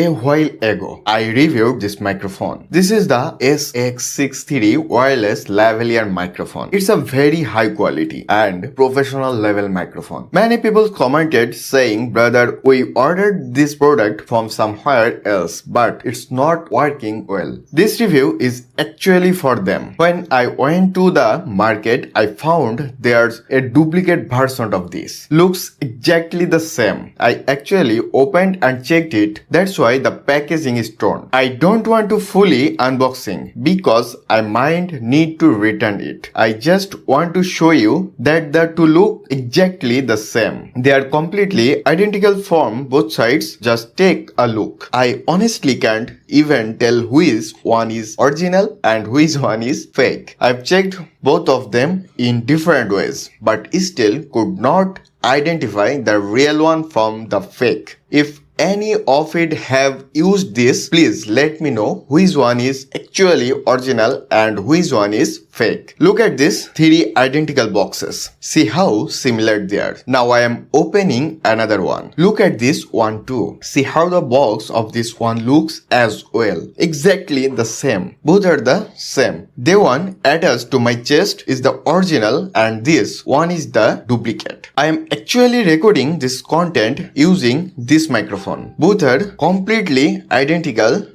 A while ago, I reviewed this microphone. This is the SX63 wireless lavalier microphone. It's a very high quality and professional level microphone. Many people commented saying, brother, we ordered this product from somewhere else, but it's not working well. This review is actually for them. When I went to the market, I found there's a duplicate version of this. Looks exactly the same. I actually opened and checked it. That's why the packaging is torn. I don't want to fully unboxing because I might need to return it. I just want to show you that the two look exactly the same. They are completely identical from both sides. Just take a look. I honestly can't even tell which one is original and which one is fake. I've checked both of them in different ways, but still could not identify the real one from the fake. If any of it have used this, please let me know which one is actually original and which one is fake. Look at these three identical boxes. See how similar they are. Now I am opening another one. Look at this one too. See how the box of this one looks as well. Exactly the same. Both are the same. The one attached to my chest is the original and this one is the duplicate. I am actually recording this content using this microphone. Both are completely identical.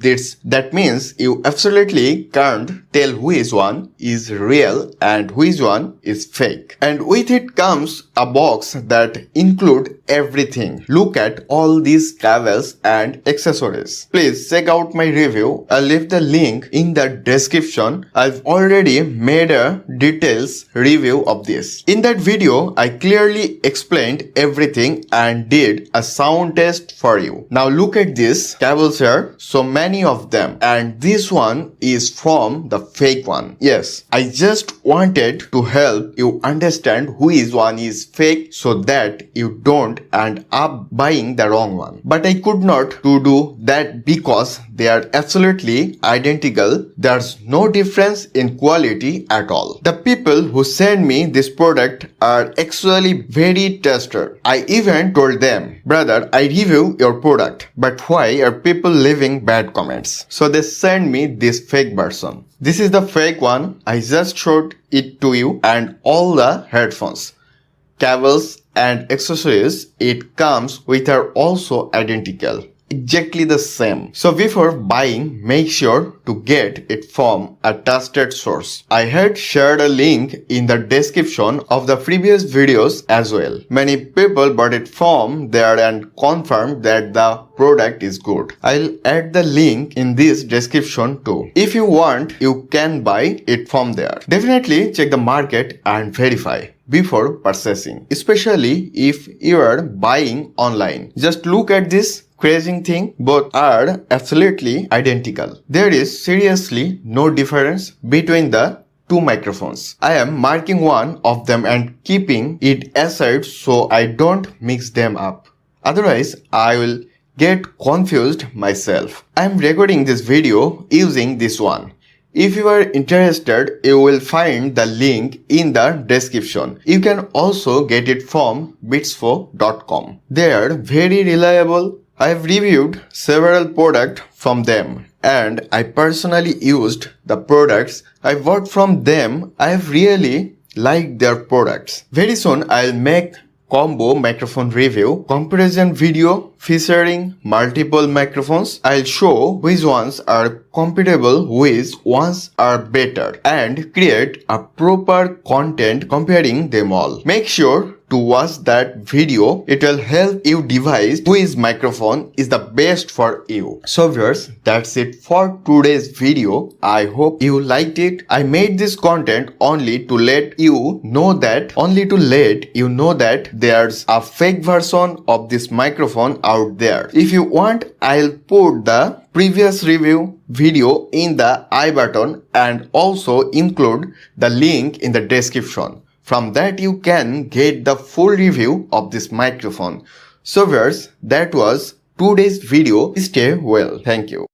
That means you absolutely can't tell which one is real and which one is fake. And with it comes a box that include everything. Look at all these cables and accessories. Please check out my review. I'll leave the link in the description. I've already made a details review of this. In that video, I clearly explained everything and did a sound test for you. Now look at this cables here, so many of them, and this one is from the fake one. Yes, I just wanted to help you understand which one is fake so that you don't end up buying the wrong one. But I could not to do that because they are absolutely identical. There's no difference in quality at all. The people who send me this product are actually very trusted. I even told them, brother, I review your product, but why are people leaving bad comments? So they send me this fake version. This is the fake one. I just showed it to you, and all the headphones, cables and accessories it comes with are also identical. Exactly the same. So before buying, make sure to get it from a trusted source. I had shared a link in the description of the previous videos as well. Many people bought it from there and confirmed that the product is good. I'll add the link in this description too. If you want, you can buy it from there. Definitely check the market and verify before purchasing, especially if you are buying online. Just look at this crazy thing. Both are absolutely identical. There is seriously no difference between the two microphones. I am marking one of them and keeping it aside so I don't mix them up. Otherwise, I will get confused myself. I am recording this video using this one. If you are interested, you will find the link in the description. You can also get it from bitsfo.com. They are very reliable. I have reviewed several products from them and I personally used the products I bought from them. I have really liked their products. Very soon I'll make combo microphone review comparison video featuring multiple microphones. I'll show which ones are compatible, which ones are better, and create a proper content comparing them all. Make sure to watch that video. It will help you devise which microphone is the best for you. So viewers, that's it for today's video. I hope you liked it. I made this content only to let you know that there's a fake version of this microphone out there. If you want, I'll put the previous review video in the I button and also include the link in the description. From that you can get the full review of this microphone. So viewers, that was today's video. Stay well. Thank you.